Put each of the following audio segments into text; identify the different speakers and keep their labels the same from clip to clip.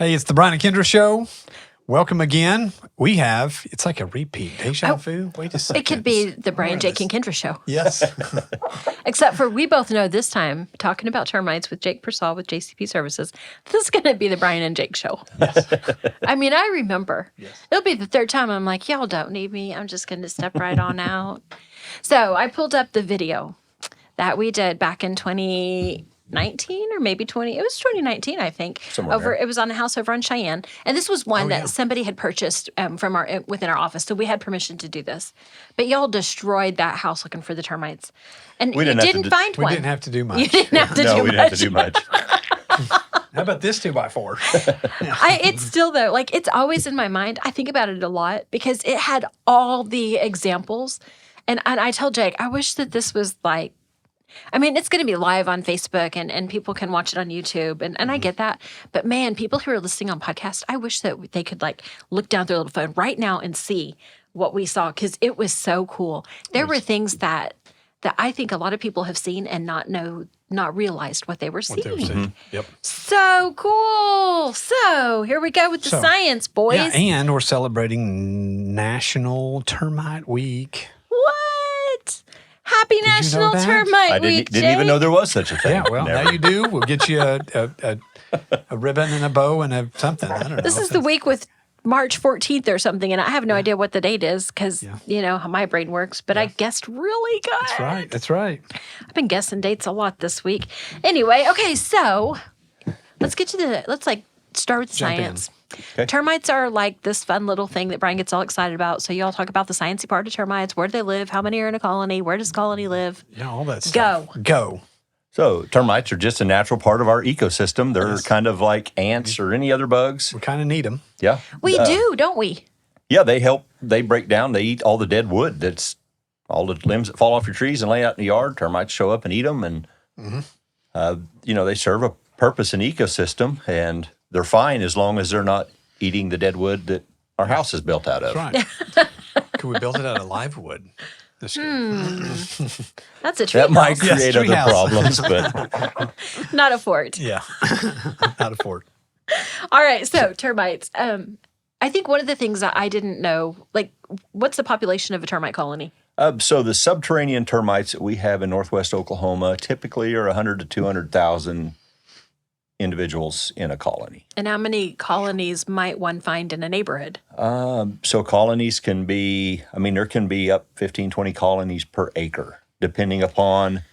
Speaker 1: Hey, it's the Brian and Kindra Show. Welcome again. It's like a repeat. Deja vu? Wait a second.
Speaker 2: It could be the Brian, Jake, and Kindra Show.
Speaker 1: Yes.
Speaker 2: Except for we both know this time, talking about termites with Jake Persall with JCP Services, this is going to be the Brian and Jake Show.
Speaker 1: Yes.
Speaker 2: I mean, I remember.
Speaker 1: Yes.
Speaker 2: It'll be the third time I'm like, y'all don't need me. I'm just going to step right on out. So I pulled up the video that we did back in 2019 or maybe 20. It was 2019, I think. It was on a house over on Cheyenne, and this was one that somebody had purchased within our office, so we had permission to do this. But y'all destroyed that house looking for the termites, and you didn't find one.
Speaker 1: We didn't have to do much.
Speaker 2: You didn't have to do much.
Speaker 3: No, we didn't have to do much.
Speaker 1: How about this 2x4?
Speaker 2: It's still though, like it's always in my mind. I think about it a lot because it had all the examples, and I tell Jake, I wish that this was like. I mean, it's going to be live on Facebook and people can watch it on YouTube. And I get that. But man, people who are listening on podcasts, I wish that they could like look down their little phone right now and see what we saw because it was so cool. There were things that I think a lot of people have seen and not realized what they were seeing.
Speaker 1: Mm-hmm. Yep.
Speaker 2: So cool. So here we go with the science, boys.
Speaker 1: Yeah, and we're celebrating National Termite Week.
Speaker 2: What? Happy National Termite Week,
Speaker 3: I didn't even know there was such a thing.
Speaker 1: Yeah, well, now you do. We'll get you a ribbon and a bow and something. I don't know.
Speaker 2: This is the week with March 14th or something, and I have no idea what the date is because, you know, how my brain works, but I guessed really good.
Speaker 1: That's right.
Speaker 2: I've been guessing dates a lot this week. Anyway, okay, so let's start with the science.
Speaker 3: Okay.
Speaker 2: Termites are like this fun little thing that Brian gets all excited about. So y'all talk about the sciencey part of termites. Where do they live? How many are in a colony? Where does colony live?
Speaker 1: Yeah, all that stuff. Go.
Speaker 3: So termites are just a natural part of our ecosystem. They're kind of like ants or any other bugs.
Speaker 1: We kind of need them.
Speaker 3: Yeah.
Speaker 2: We do, don't we?
Speaker 3: Yeah, they help. They break down. They eat all the dead wood. That's all the limbs that fall off your trees and lay out in the yard. Termites show up and eat them. And, they serve a purpose in ecosystem. And they're fine as long as they're not eating the dead wood that our house is built out of.
Speaker 1: That's right. Could we build it out of live wood?
Speaker 2: That's a tree
Speaker 3: That
Speaker 2: house.
Speaker 3: might create
Speaker 1: tree
Speaker 3: other
Speaker 1: house.
Speaker 3: problems, but
Speaker 2: Not a fort.
Speaker 1: Yeah. Not a fort.
Speaker 2: All right, so termites. I think one of the things that I didn't know, like, what's the population of a termite colony?
Speaker 3: So the subterranean termites that we have in northwest Oklahoma typically are 100 to 200,000 individuals in a colony.
Speaker 2: And how many colonies might one find in a neighborhood?
Speaker 3: So colonies can be, there can be up 15, 20 colonies per acre, depending upon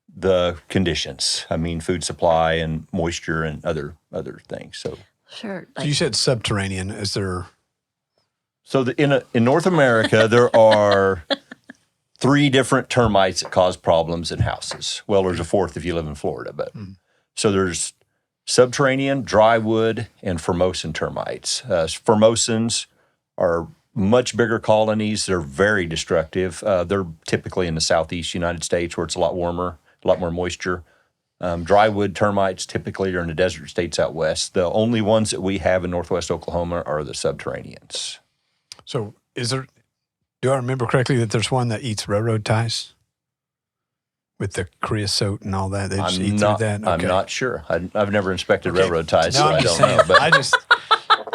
Speaker 3: the conditions. Food supply and moisture and other things. So
Speaker 2: Sure.
Speaker 1: So you said subterranean. Is there?
Speaker 3: So in North America, there are 3 different termites that cause problems in houses. Well, there's a 4th if you live in Florida, but so there's subterranean, drywood, and Formosan termites. Formosans are much bigger colonies. They're very destructive. They're typically in the southeast United States where it's a lot warmer, a lot more moisture. Drywood termites typically are in the desert states out west. The only ones that we have in northwest Oklahoma are the subterraneans.
Speaker 1: So do I remember correctly that there's one that eats railroad ties? With the creosote and all that, they just eat through that. Okay.
Speaker 3: I'm not sure. I've never inspected railroad ties, so I don't know.
Speaker 1: But I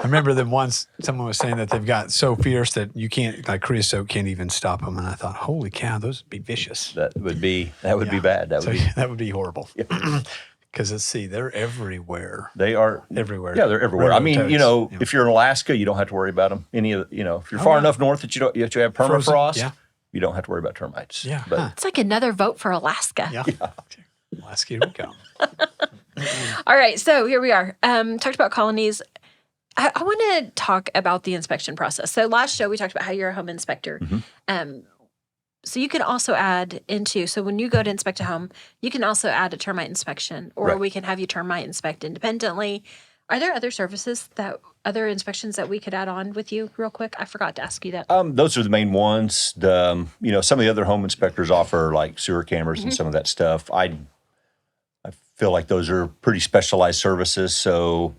Speaker 1: remember that once someone was saying that they've got so fierce that you can't, like creosote can't even stop them. And I thought, holy cow, those would be vicious.
Speaker 3: That would be bad.
Speaker 1: That would be horrible. Because let's see, they're everywhere.
Speaker 3: They are
Speaker 1: everywhere.
Speaker 3: Yeah, they're everywhere.
Speaker 1: Railroad toads.
Speaker 3: If you're in Alaska, you don't have to worry about them. If you're far enough north that you have permafrost. You don't have to worry about termites.
Speaker 1: Yeah.
Speaker 3: But
Speaker 2: It's like another vote for Alaska.
Speaker 1: Yeah. Alaska, here we go.
Speaker 2: All right, so here we are. Talked about colonies. I want to talk about the inspection process. So last show we talked about how you're a home inspector. So you can also add so when you go to inspect a home, you can also add a termite inspection, or we can have you termite inspect independently. Are there other inspections that we could add on with you real quick? I forgot to ask you that.
Speaker 3: Those are the main ones. Some of the other home inspectors offer like sewer cameras and some of that stuff. I feel like those are pretty specialized services. So,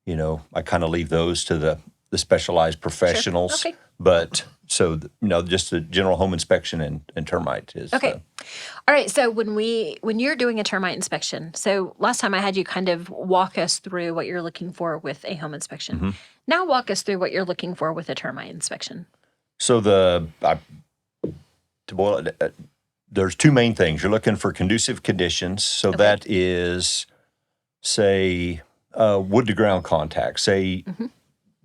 Speaker 3: I kind of leave those to the specialized professionals.
Speaker 2: Sure. Okay.
Speaker 3: But so, just the general home inspection and termite is.
Speaker 2: Okay. All right. So when you're doing a termite inspection, so last time I had you kind of walk us through what you're looking for with a home inspection. Now walk us through what you're looking for with a termite inspection.
Speaker 3: So to boil it, there's two main things. You're looking for conducive conditions. So that is, say, wood to ground contact. Say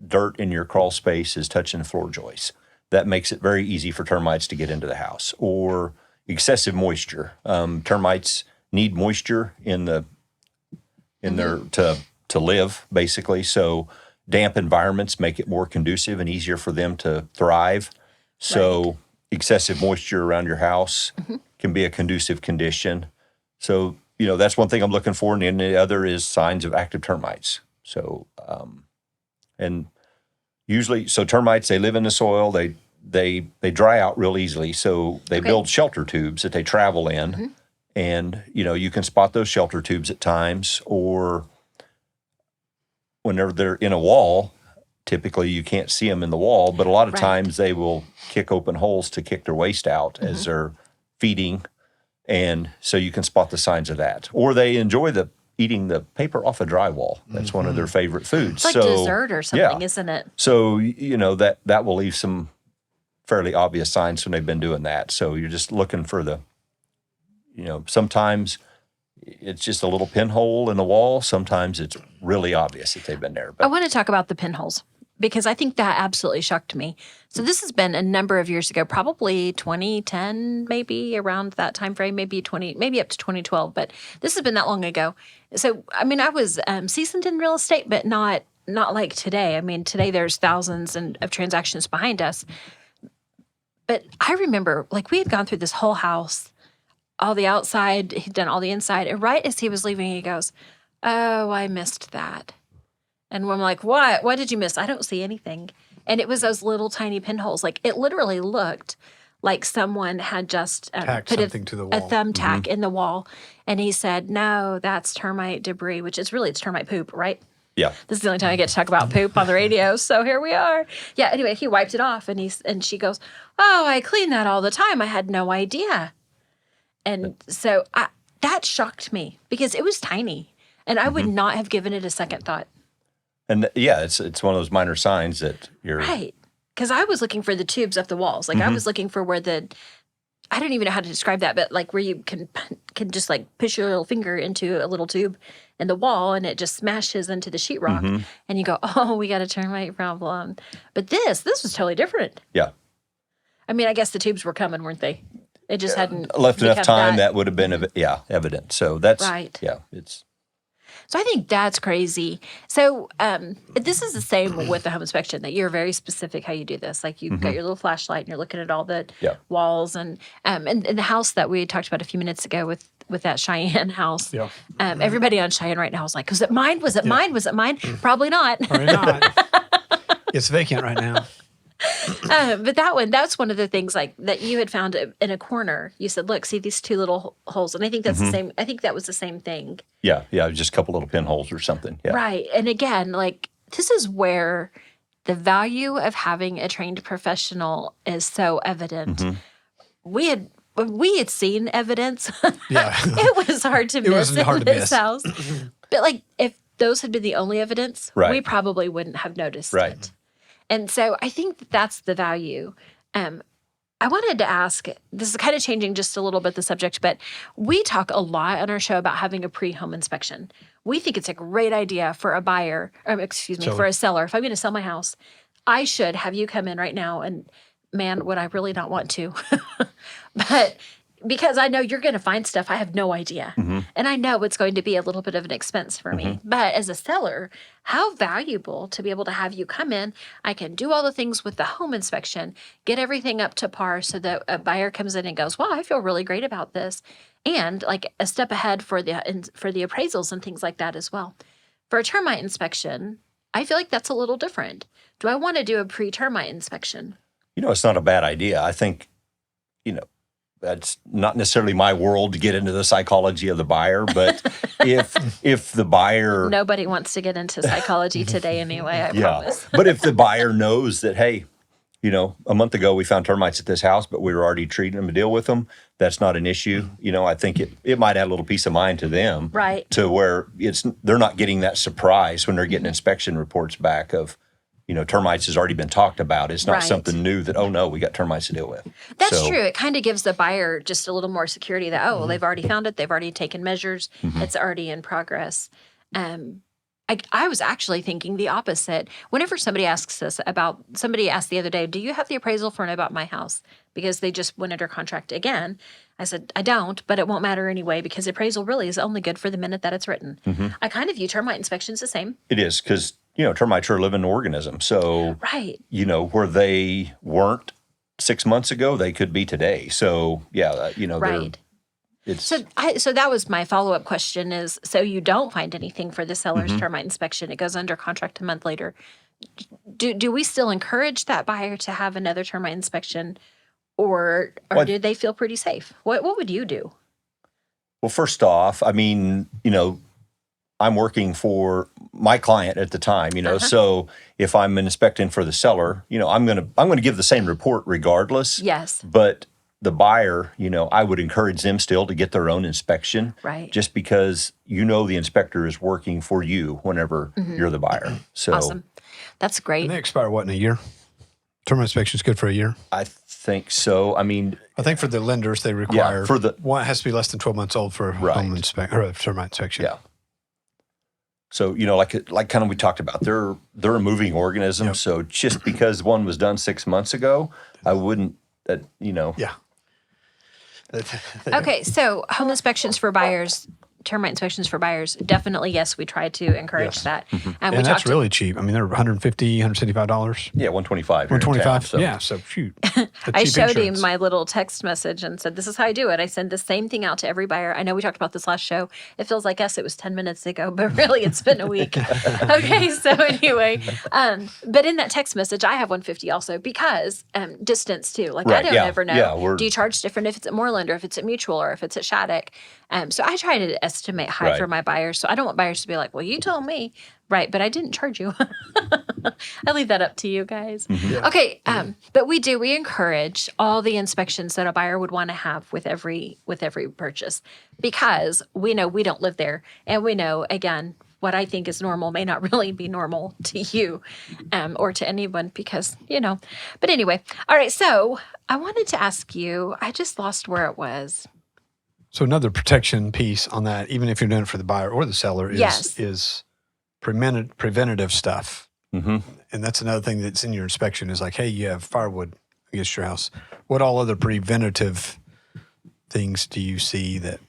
Speaker 3: dirt in your crawl space is touching floor joists. That makes it very easy for termites to get into the house. Or excessive moisture. Termites need moisture in their to live, basically. So damp environments make it more conducive and easier for them to thrive. So excessive moisture around your house can be a conducive condition. So, that's one thing I'm looking for. And then the other is signs of active termites. So, and usually, so termites, they live in the soil. They dry out real easily. So they build shelter tubes that they travel in. And, you can spot those shelter tubes at times, or whenever they're in a wall, typically you can't see them in the wall, but a lot of times they will kick open holes to kick their waste out as they're feeding. And so you can spot the signs of that. Or they enjoy eating the paper off a drywall. That's one of their favorite foods.
Speaker 2: It's like dessert or something, isn't it?
Speaker 3: So, that will leave some fairly obvious signs when they've been doing that. So you're just looking for sometimes it's just a little pinhole in the wall. Sometimes it's really obvious that they've been there. But
Speaker 2: I want to talk about the pinholes because I think that absolutely shocked me. So this has been a number of years ago, probably 2010, maybe around that time frame, maybe up to 2012. But this has been that long ago. So I was seasoned in real estate, but not like today. Today there's thousands of transactions behind us. But I remember, we had gone through this whole house. All the outside, he'd done all the inside. And right as he was leaving, he goes, "Oh, I missed that." And I'm like, "What? What did you miss?" "I don't see anything." And it was those little tiny pinholes. It literally looked like someone had just put
Speaker 1: something to the wall.
Speaker 2: a thumbtack in the wall. And he said, "No, that's termite debris," which is really, it's termite poop, right?
Speaker 3: Yeah.
Speaker 2: This is the only time I get to talk about poop on the radio, so here we are. Yeah, anyway, he wiped it off, and she goes, "Oh, I clean that all the time. I had no idea." And so that shocked me because it was tiny, and I would not have given it a second thought.
Speaker 3: And it's one of those minor signs that you're
Speaker 2: right. Because I was looking for the tubes up the walls. I was looking for where I don't even know how to describe that, but where you can just push your little finger into a little tube in the wall and it just smashes into the sheetrock, and you go, "Oh, we got a termite problem." But this was totally different.
Speaker 3: Yeah.
Speaker 2: I guess the tubes were coming, weren't they? It just hadn't
Speaker 3: left enough time that would have been evident. So that's
Speaker 2: right.
Speaker 3: Yeah,
Speaker 2: So I think that's crazy. So this is the same with the home inspection, that you're very specific how you do this. You've got your little flashlight and you're looking at all the walls and the house that we talked about a few minutes ago with that Cheyenne house. Yeah. Everybody on Cheyenne right now is like, "Was it mine? Was it mine? Was it mine?" Probably not.
Speaker 1: Probably not. It's vacant right now.
Speaker 2: But that's one of the things that you had found in a corner. You said, "Look, see these two little holes," and I think that's the same. I think that was the same thing.
Speaker 3: Yeah, just a couple little pinholes or something. Yeah.
Speaker 2: Right, and again, this is where the value of having a trained professional is so evident. We had seen evidence.
Speaker 1: Yeah,
Speaker 2: it was hard to miss in this house. But if those had been the only evidence, we probably wouldn't have noticed it. And so I think that's the value. I wanted to ask, this is kind of changing just a little bit the subject, but we talk a lot on our show about having a pre-home inspection. We think it's a great idea for a buyer, for a seller. If I'm going to sell my house, I should have you come in right now, and man, would I really not want to. But because I know you're going to find stuff I have no idea. And I know it's going to be a little bit of an expense for me. But as a seller, how valuable to be able to have you come in. I can do all the things with the home inspection, get everything up to par so that a buyer comes in and goes, "Wow, I feel really great about this." And a step ahead for the appraisals and things like that as well. For a termite inspection, I feel like that's a little different. Do I want to do a pre-termite inspection?
Speaker 3: It's not a bad idea. I think, that's not necessarily my world to get into the psychology of the buyer, but if the buyer...
Speaker 2: Nobody wants to get into psychology today anyway, I promise.
Speaker 3: But if the buyer knows that, hey, a month ago we found termites at this house, but we were already treating them to deal with them. That's not an issue. I think it might add a little peace of mind to them,
Speaker 2: Right.
Speaker 3: to where they're not getting that surprise when they're getting inspection reports back of, termites has already been talked about. It's not
Speaker 2: Right.
Speaker 3: something new that, oh no, we got termites to deal with.
Speaker 2: That's true. It kind of gives the buyer just a little more security that, well, they've already found it. They've already taken measures. It's already in progress. I was actually thinking the opposite. Whenever somebody asked the other day, do you have the appraisal for and about my house? Because they just went under contract again. I said, I don't, but it won't matter anyway, because appraisal really is only good for the minute that it's written. I kind of view termite inspections the same.
Speaker 3: It is, because, termites are a living organism. So,
Speaker 2: Right.
Speaker 3: Where they weren't 6 months ago, they could be today. So, yeah,
Speaker 2: Right. So that was my follow-up question is, so you don't find anything for the seller's termite inspection. It goes under contract a month later. Do we still encourage that buyer to have another termite inspection, or do they feel pretty safe? What would you do?
Speaker 3: Well, first off, I mean, I'm working for my client at the time, so if I'm inspecting for the seller, I'm gonna give the same report regardless.
Speaker 2: Yes.
Speaker 3: But the buyer, I would encourage them still to get their own inspection.
Speaker 2: Right.
Speaker 3: Just because the inspector is working for you whenever you're the buyer. So
Speaker 2: Awesome. That's great.
Speaker 1: And they expire what, in a year? Termite inspection is good for a year?
Speaker 3: I think so. I mean,
Speaker 1: I think for the lenders, they require one has to be less than 12 months old for a home inspection or a termite inspection.
Speaker 3: Yeah. So, like kind of we talked about, they're a moving organism. Yep. So just because one was done 6 months ago, I wouldn't,
Speaker 1: Yeah.
Speaker 2: Okay, so home inspections for buyers, termite inspections for buyers, definitely yes, we try to encourage that.
Speaker 1: And that's really cheap. I mean, they're $150, $175.
Speaker 3: Yeah, $125.
Speaker 1: $125.
Speaker 3: So.
Speaker 1: Yeah, so shoot.
Speaker 2: I showed him my little text message and said, this is how I do it. I send the same thing out to every buyer. I know we talked about this last show. It feels like it was 10 minutes ago, but really it's been a week. Okay, so anyway, but in that text message, I have $150 also because distance too. Like I don't ever know.
Speaker 3: Yeah,
Speaker 2: do you charge different if it's at Moreland or if it's at Mutual or if it's at Shattuck? So I try to estimate high for my buyers. So I don't want buyers to be like, well, you told me. Right, but I didn't charge you. I leave that up to you guys. Okay, but we encourage all the inspections that a buyer would want to have with every purchase, because we know we don't live there, and we know, again, what I think is normal may not really be normal to you or to anyone, because, But anyway, all right, so I wanted to ask you, I just lost where it was.
Speaker 1: So another protection piece on that, even if you're doing it for the buyer or the seller, is preventative stuff. And that's another thing that's in your inspection is like, hey, you have firewood against your house. What all other preventative things do you see that?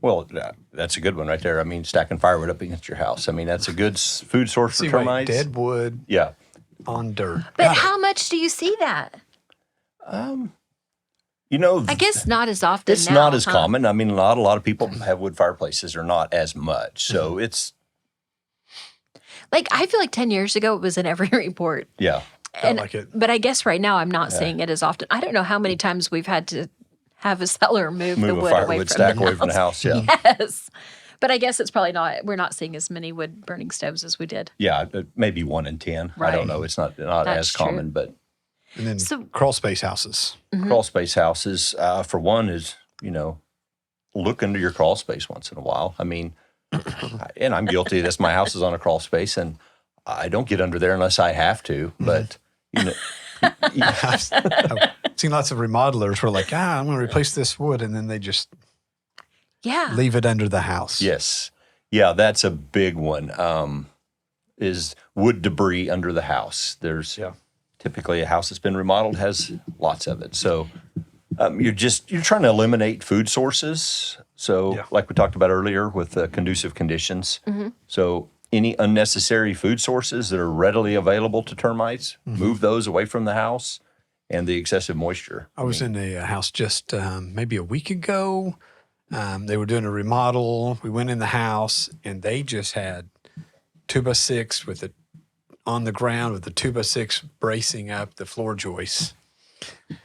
Speaker 3: Well, that's a good one right there. I mean, stacking firewood up against your house. I mean, that's a good food source for termites.
Speaker 1: Dead wood on dirt.
Speaker 2: But how much do you see that? I guess not as often.
Speaker 3: It's not as common. I mean, a lot of people have wood fireplaces, or not as much. So it's
Speaker 2: like, I feel like 10 years ago it was in every report.
Speaker 3: Yeah.
Speaker 2: But I guess right now I'm not seeing it as often. I don't know how many times we've had to have a seller move the wood away from
Speaker 3: stack
Speaker 2: the
Speaker 3: away
Speaker 2: house.
Speaker 3: from the house. Yeah.
Speaker 2: Yes. But I guess it's probably not. We're not seeing as many wood burning stoves as we did.
Speaker 3: Yeah, maybe 1 in 10.
Speaker 2: Right.
Speaker 3: I don't know. It's not as common, but.
Speaker 1: And then crawl space houses.
Speaker 3: Crawl space houses, for one, is, look into your crawl space once in a while. I mean, and I'm guilty of this. My house is on a crawl space, and I don't get under there unless I have to. But,
Speaker 1: I've seen lots of remodelers who are like, I'm going to replace this wood, and then they just leave it under the house.
Speaker 3: Yes. Yeah, that's a big one, is wood debris under the house. There's... Typically, a house that's been remodeled has lots of it. So you're trying to eliminate food sources. So like we talked about earlier with conducive conditions. So any unnecessary food sources that are readily available to termites, move those away from the house, and the excessive moisture.
Speaker 1: I was in a house just maybe a week ago. They were doing a remodel. We went in the house, and they just had 2x6 on the ground with the 2x6 bracing up the floor joists. And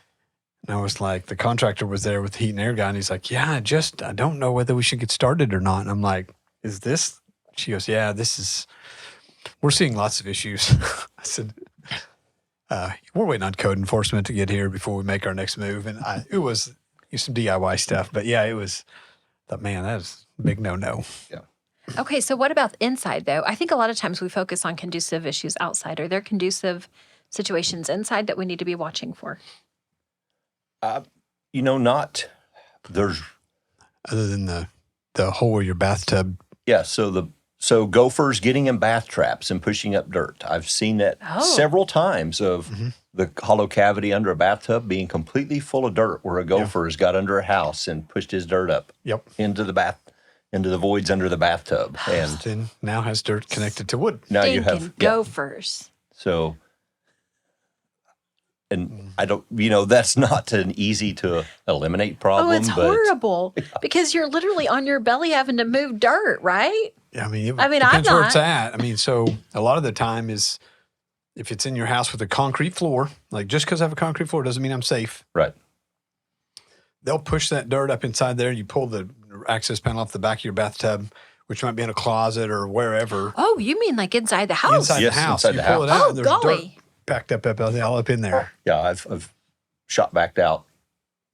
Speaker 1: I was like, the contractor was there with the heat and air guy, and he's like, I don't know whether we should get started or not. And I'm like, is this? She goes, we're seeing lots of issues. I said, we're waiting on code enforcement to get here before we make our next move. And it was some DIY stuff. But yeah, it was, thought, man, that was a big no-no.
Speaker 3: Yeah.
Speaker 2: Okay, so what about inside, though? I think a lot of times we focus on conducive issues outside. Are there conducive situations inside that we need to be watching for?
Speaker 3: Not. There's
Speaker 1: Other than the hole in your bathtub.
Speaker 3: Yeah, so gophers getting in bath traps and pushing up dirt. I've seen that several times of the hollow cavity under a bathtub being completely full of dirt, where a gopher has got under a house and pushed his dirt up into the voids under the bathtub, and
Speaker 1: then now has dirt connected to wood.
Speaker 3: now you have
Speaker 2: gophers.
Speaker 3: So, and I don't, that's not an easy to eliminate problem.
Speaker 2: Oh, it's
Speaker 3: but
Speaker 2: horrible because you're literally on your belly having to move dirt, right?
Speaker 1: Yeah, I mean,
Speaker 2: I'm
Speaker 1: depends where it's
Speaker 2: not.
Speaker 1: at. I mean, so a lot of the time is if it's in your house with a concrete floor, like just because I have a concrete floor doesn't mean I'm safe.
Speaker 3: Right.
Speaker 1: They'll push that dirt up inside there. You pull the access panel off the back of your bathtub, which might be in a closet or wherever.
Speaker 2: Oh, you mean like inside the house?
Speaker 1: Inside the house.
Speaker 3: Inside
Speaker 1: You
Speaker 3: the
Speaker 1: pull
Speaker 3: house.
Speaker 1: it out,
Speaker 2: Oh,
Speaker 1: and there's
Speaker 2: golly.
Speaker 1: dirt packed up all up in there.
Speaker 3: Yeah, I've shot backed out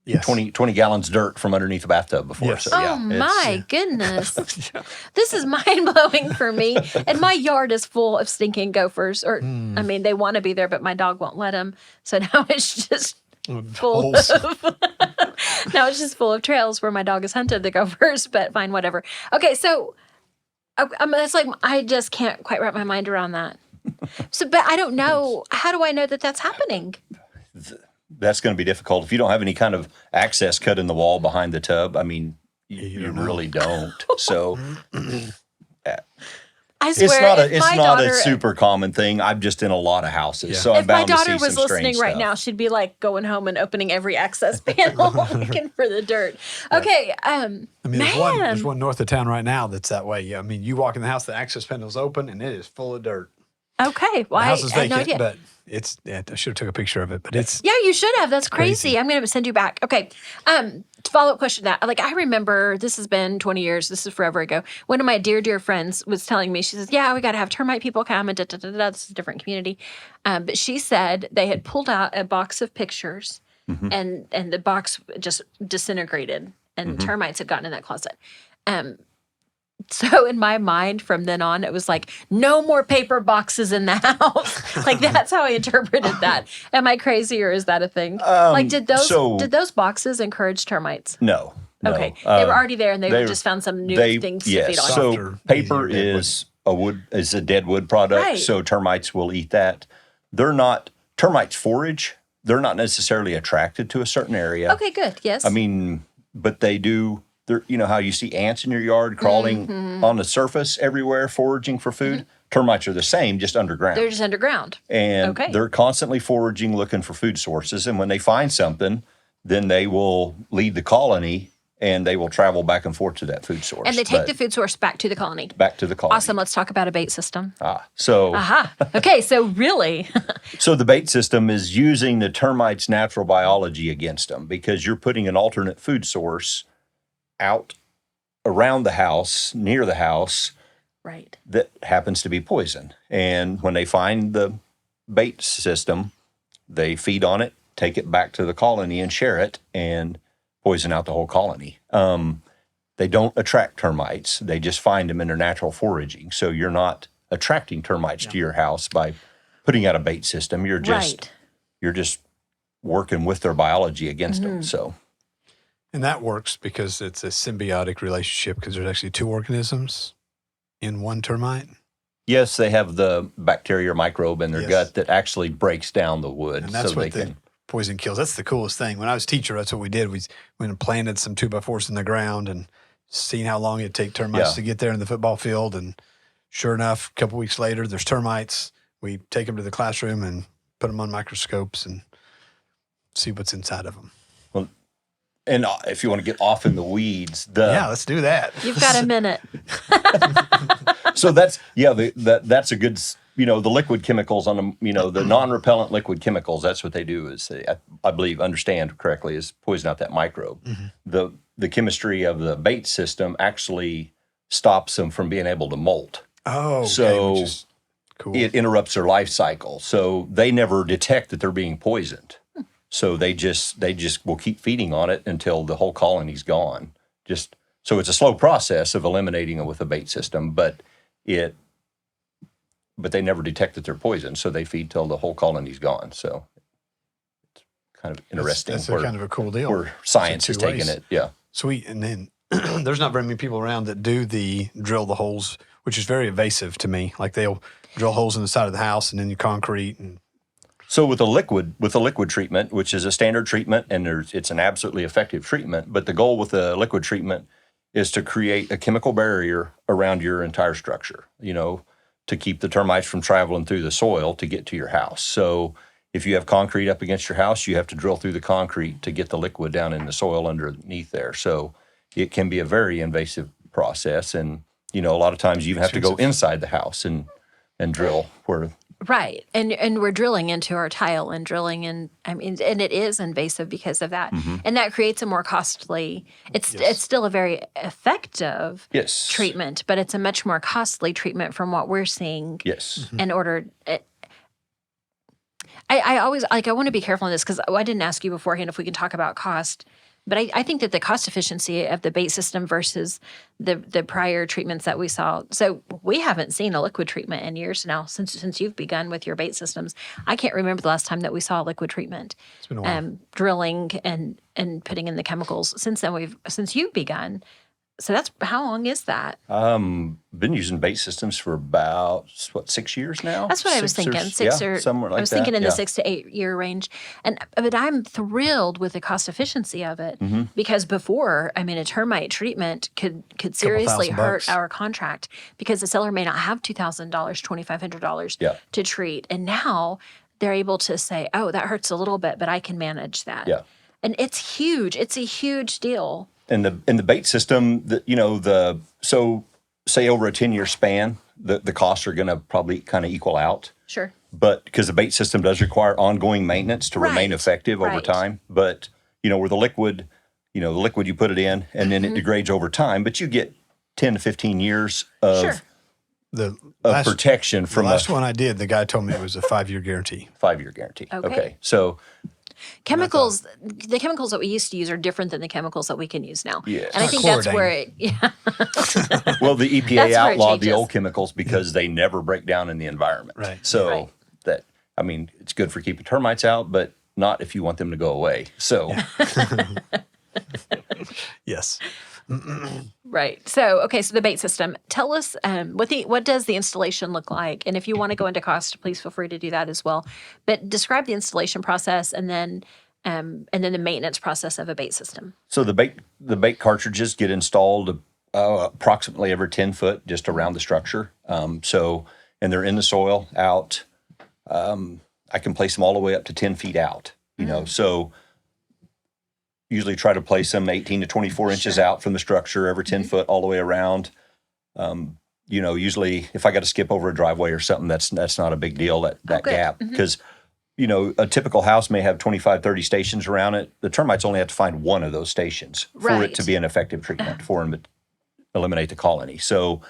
Speaker 1: Yes.
Speaker 3: 20 gallons dirt from underneath the bathtub before.
Speaker 1: Yes.
Speaker 3: So,
Speaker 2: Oh,
Speaker 3: yeah,
Speaker 2: my goodness.
Speaker 1: Yeah.
Speaker 2: This is mind-blowing for me. And my yard is full of stinking gophers. Or, I mean, they want to be there, but my dog won't let them. So now it's just full
Speaker 1: Holes.
Speaker 2: of now it's just full of trails where my dog has hunted the gophers, but fine, whatever. Okay, so it's like I just can't quite wrap my mind around that. So, but I don't know. How do I know that that's happening?
Speaker 3: that's going to be difficult if you don't have any kind of access cut in the wall behind the tub. I mean, you really don't. So
Speaker 2: I swear,
Speaker 3: it's not
Speaker 2: daughter,
Speaker 3: a super common thing. I'm just in a lot of houses,
Speaker 1: Yeah.
Speaker 3: so I'm
Speaker 2: if my
Speaker 3: bound to see
Speaker 2: daughter was
Speaker 3: some strange
Speaker 2: listening right
Speaker 3: stuff.
Speaker 2: now, she'd be like going home and opening every access panel looking for the dirt. Okay,
Speaker 1: I mean, there's one north of town right now that's that way. I mean, you walk in the house, the access panel's open, and it is full of dirt.
Speaker 2: Okay, well,
Speaker 1: The house is
Speaker 2: I had no
Speaker 1: vacant,
Speaker 2: idea.
Speaker 1: but I should have took a picture of it. But it's
Speaker 2: Yeah, you should have. That's crazy. I'm going to send you back. Okay. Follow-up question to that. Like, I remember, this has been 20 years. This is forever ago. One of my dear, dear friends was telling me, she says, yeah, we got to have termite people come and da-da-da-da. This is a different community. But she said they had pulled out a box of pictures and the box just disintegrated and termites had gotten in that closet. So in my mind, from then on, it was like, no more paper boxes in the house. Like, that's how I interpreted that. Am I crazy, or is that a thing? Like, did those boxes encourage termites?
Speaker 3: No.
Speaker 2: Okay, they were already there, and they just found some new things to feed on.
Speaker 3: So
Speaker 1: Softer,
Speaker 3: paper
Speaker 1: easier
Speaker 3: is a dead wood product,
Speaker 2: Right.
Speaker 3: so termites will eat that. Termites forage. They're not necessarily attracted to a certain area.
Speaker 2: Okay, good. Yes.
Speaker 3: I mean, but they do. You know how you see ants in your yard crawling on the surface everywhere, foraging for food? Termites are the same, just underground.
Speaker 2: they're just underground.
Speaker 3: And they're constantly foraging, looking for food sources. And when they find something, then they will lead the colony and they will travel back and forth to that food source.
Speaker 2: And they take the food source back to the colony.
Speaker 3: back to the colony.
Speaker 2: Awesome. Let's talk about a bait system.
Speaker 3: So
Speaker 2: Aha. Okay, so really,
Speaker 3: So the bait system is using the termites' natural biology against them, because you're putting an alternate food source out around the house, near the house,
Speaker 2: right.
Speaker 3: that happens to be poison. And when they find the bait system, they feed on it, take it back to the colony and share it, and poison out the whole colony. They don't attract termites. They just find them in their natural foraging. So you're not attracting termites to your house by putting out a bait system. You're just working with their biology against them. So.
Speaker 1: And that works because it's a symbiotic relationship, because there's actually two organisms in one termite.
Speaker 3: Yes, they have the bacteria or microbe in their
Speaker 1: Yes.
Speaker 3: gut that actually breaks down the wood.
Speaker 1: And that's
Speaker 3: so
Speaker 1: what
Speaker 3: they
Speaker 1: the
Speaker 3: can.
Speaker 1: poison kills. That's the coolest thing. When I was a teacher, that's what we did. We went and planted some 2x4s in the ground and seen how long it'd take termites to get there in the football field. And sure enough, a couple weeks later, there's termites. We take them to the classroom and put them on microscopes and see what's inside of them.
Speaker 3: And if you want to get off in the weeds,
Speaker 1: Yeah, let's do that.
Speaker 2: You've got a minute.
Speaker 3: so that's that's a good, the liquid chemicals on them, the non-repellent liquid chemicals. That's what they do is I believe, understand correctly, is poison out that microbe. The chemistry of the bait system actually stops them from being able to molt.
Speaker 1: Oh, okay.
Speaker 3: So-
Speaker 1: Which is Cool.
Speaker 3: it interrupts their life cycle. So they never detect that they're being poisoned. So they just will keep feeding on it until the whole colony's gone. So it's a slow process of eliminating it with a bait system, but they never detect that they're poisoned, so they feed till the whole colony's gone. So it's kind of interesting.
Speaker 1: That's kind of a cool deal.
Speaker 3: Where science is taking it. Yeah.
Speaker 1: Sweet. And then there's not very many people around that do drill the holes, which is very invasive to me. Like they'll drill holes in the side of the house and then you concrete. And
Speaker 3: So with a liquid treatment, which is a standard treatment, and it's an absolutely effective treatment, but the goal with the liquid treatment is to create a chemical barrier around your entire structure, to keep the termites from traveling through the soil to get to your house. So if you have concrete up against your house, you have to drill through the concrete to get the liquid down in the soil underneath there. So it can be a very invasive process. And, a lot of times you have to go inside the house and drill where...
Speaker 2: Right. And we're drilling into our tile and drilling in, and it is invasive because of that.
Speaker 3: Mm-hmm.
Speaker 2: And that creates a more costly, it's still a very effective treatment, but it's a much more costly treatment from what we're seeing.
Speaker 3: Yes.
Speaker 2: In order, I always, I want to be careful on this because I didn't ask you beforehand if we can talk about cost. But I think that the cost efficiency of the bait system versus the prior treatments that we saw. So we haven't seen a liquid treatment in years now since you've begun with your bait systems. I can't remember the last time that we saw a liquid treatment.
Speaker 1: It's been a while.
Speaker 2: Drilling and putting in the chemicals. Since you've begun. So how long is that?
Speaker 3: Been using bait systems for about 6 years now.
Speaker 2: That's what I was thinking.
Speaker 3: Somewhere like
Speaker 2: I was thinking
Speaker 3: that.
Speaker 2: in the 6 to 8 year range. But I'm thrilled with the cost efficiency of it because before, a termite treatment could seriously hurt our contract because the seller may not have $2,000, $2,500 to treat, and now they're able to say, "Oh, that hurts a little bit, but I can manage that."
Speaker 3: Yeah,
Speaker 2: and it's huge. It's a huge deal.
Speaker 3: And the bait system, so say over a 10-year span, the costs are going to probably kind of equal out.
Speaker 2: Sure.
Speaker 3: But because the bait system does require ongoing maintenance to remain effective over time. But, where the liquid you put it in and then it degrades over time, but you get 10 to 15 years of protection from
Speaker 1: the last one I did, the guy told me it was a 5-year guarantee.
Speaker 3: 5-year guarantee. Okay. So
Speaker 2: chemicals, the chemicals that we used to use are different than the chemicals that we can use now.
Speaker 3: Yes.
Speaker 2: And I think that's where it,
Speaker 3: Well, the EPA outlawed the old chemicals because they never break down in the environment.
Speaker 1: Right.
Speaker 3: So it's good for keeping termites out, but not if you want them to go away. So.
Speaker 1: Yes.
Speaker 2: Right. So the bait system. Tell us what does the installation look like? And if you want to go into cost, please feel free to do that as well. But describe the installation process and then the maintenance process of a bait system.
Speaker 3: So the bait cartridges get installed approximately every 10 foot just around the structure. And they're in the soil out. I can place them all the way up to 10 feet out. So. Usually try to place them 18 to 24 inches out from the structure, every 10 foot all the way around. Usually if I got to skip over a driveway or something, that's not a big deal, that gap. Because, a typical house may have 25, 30 stations around it. The termites only have to find one of those stations for it to be an effective treatment for them to eliminate the colony. So,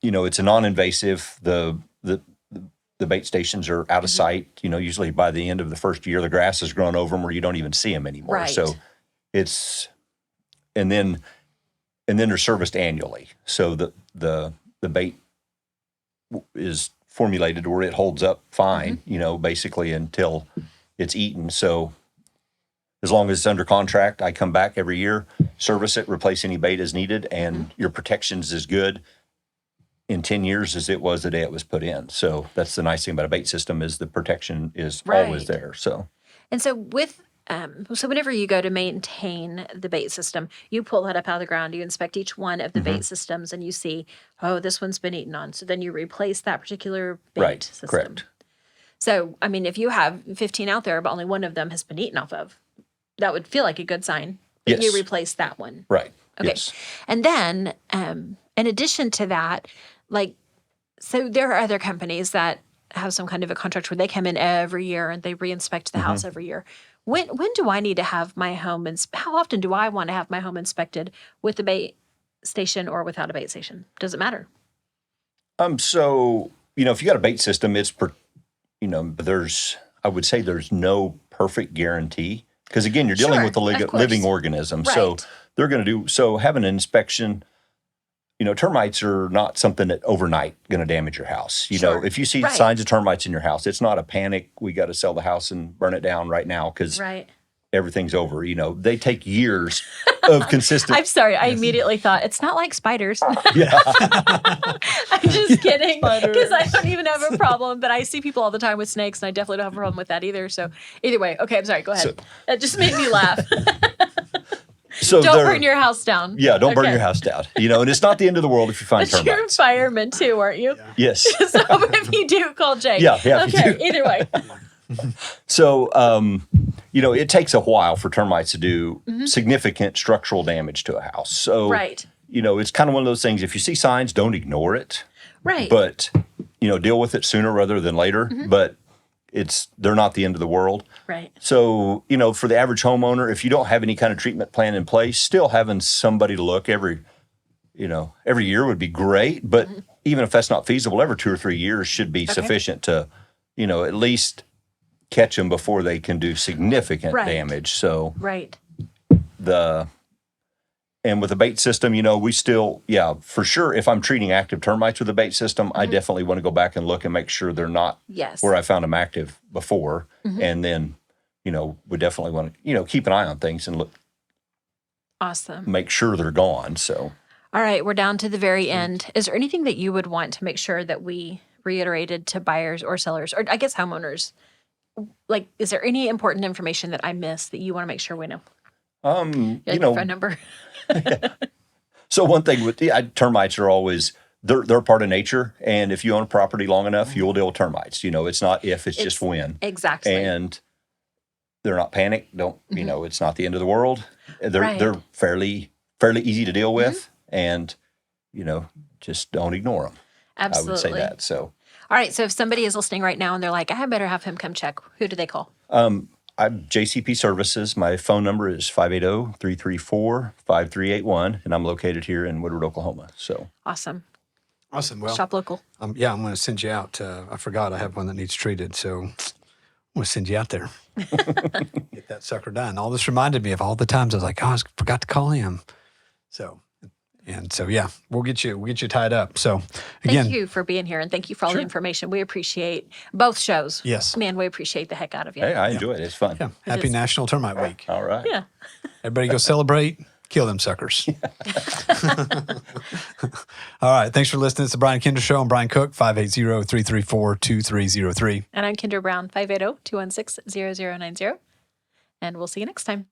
Speaker 3: it's a non-invasive. The bait stations are out of sight. Usually by the end of the first year, the grass has grown over them, or you don't even see them anymore.
Speaker 2: Right.
Speaker 3: So and then they're serviced annually. So the bait is formulated where it holds up fine. Basically until it's eaten. So as long as it's under contract, I come back every year, service it, replace any bait as needed, and your protection's as good in 10 years as it was the day it was put in. So that's the nice thing about a bait system is the protection is always there. So,
Speaker 2: and so whenever you go to maintain the bait system, you pull that up out of the ground, you inspect each one of the bait systems and you see, oh, this one's been eaten on. So then you replace that particular bait system.
Speaker 3: Correct.
Speaker 2: So, if you have 15 out there, but only one of them has been eaten off of, that would feel like a good sign. But you replace that one.
Speaker 3: Right.
Speaker 2: Okay.
Speaker 3: Yes.
Speaker 2: And then, in addition to that, so there are other companies that have some kind of a contract where they come in every year and they re-inspect the house every year. When do I need to have my home how often do I want to have my home inspected with a bait station or without a bait station? Does it matter?
Speaker 3: So if you got a bait system, but I would say there's no perfect guarantee. Because again, you're dealing
Speaker 2: Sure,
Speaker 3: with a
Speaker 2: of course.
Speaker 3: living organism. So
Speaker 2: Right.
Speaker 3: they're going to having an inspection, termites are not something that overnight going to damage your house.
Speaker 2: Sure.
Speaker 3: If you see
Speaker 2: Right.
Speaker 3: signs of termites in your house, it's not a panic. We got to sell the house and burn it down right now because
Speaker 2: Right.
Speaker 3: everything's over. They take years of consistent.
Speaker 2: I'm sorry. I immediately thought it's not like spiders.
Speaker 3: Yeah.
Speaker 2: I'm just kidding because I don't even have a problem. But I see people all the time with snakes, and I definitely don't have a problem with that either. So either way, okay. I'm sorry. Go ahead. That just made me laugh.
Speaker 3: So
Speaker 2: Don't burn your house down.
Speaker 3: Yeah, don't burn
Speaker 2: Okay.
Speaker 3: your house down. And it's not the end of the world if you find
Speaker 2: But you're a
Speaker 3: termites.
Speaker 2: fireman too, aren't you?
Speaker 3: Yes.
Speaker 2: So if you do, call Jake.
Speaker 3: Yeah, if you
Speaker 2: Okay.
Speaker 3: do.
Speaker 2: Either way.
Speaker 3: So, it takes a while for termites to do significant structural damage to a house. So,
Speaker 2: Right.
Speaker 3: It's kind of one of those things. If you see signs, don't ignore it.
Speaker 2: Right.
Speaker 3: But, deal with it sooner rather than later. But they're not the end of the world.
Speaker 2: Right.
Speaker 3: So, for the average homeowner, if you don't have any kind of treatment plan in place, still having somebody to look every year would be great. But even if that's not feasible, every 2 or 3 years should be sufficient to, at least catch them before they can do significant
Speaker 2: Right.
Speaker 3: damage. So
Speaker 2: Right.
Speaker 3: and with the bait system, we still, for sure, if I'm treating active termites with a bait system, I definitely want to go back and look and make sure they're not
Speaker 2: Yes.
Speaker 3: where I found them active before. And then, we definitely want to, keep an eye on things and look,
Speaker 2: Awesome.
Speaker 3: make sure they're gone. So,
Speaker 2: All right, we're down to the very end. Is there anything that you would want to make sure that we reiterated to buyers or sellers, or I guess homeowners? Like, is there any important information that I missed that you want to make sure we know? Like my phone number.
Speaker 3: so one thing with termites are always, they're part of nature. And if you own a property long enough, you'll deal with termites. It's not if, it's just when.
Speaker 2: Exactly.
Speaker 3: And they're not panic. It's not the end of the world. They're fairly easy to deal with. And, just don't ignore them.
Speaker 2: Absolutely.
Speaker 3: I would say that. So,
Speaker 2: All right, so if somebody is listening right now and they're like, I better have him come check, who do they call?
Speaker 3: I'm JCP Services. My phone number is 580-334-5381, and I'm located here in Woodward, Oklahoma. So
Speaker 2: Awesome.
Speaker 1: Awesome. Well,
Speaker 2: Shop local.
Speaker 1: I'm going to send you out. I forgot I have one that needs treated, so I'm going to send you out there. Get that sucker done. All this reminded me of all the times I was like, I forgot to call him. So yeah, we'll get you tied up. So again,
Speaker 2: Thank you for being here, and thank you for all the
Speaker 3: Sure.
Speaker 2: information. We appreciate both shows.
Speaker 1: Yes.
Speaker 2: Man, we appreciate the heck out of you.
Speaker 3: hey, I enjoy it. It's fun.
Speaker 1: yeah, happy
Speaker 2: is.
Speaker 1: National Termite Week.
Speaker 3: All right.
Speaker 2: Yeah.
Speaker 1: Everybody go celebrate. Kill them suckers. All right. Thanks for listening. It's the Brian and Kindra Show. I'm Brian Cook, 580-334-2303.
Speaker 2: And I'm Kindra Brown, 580-216-0090. And we'll see you next time.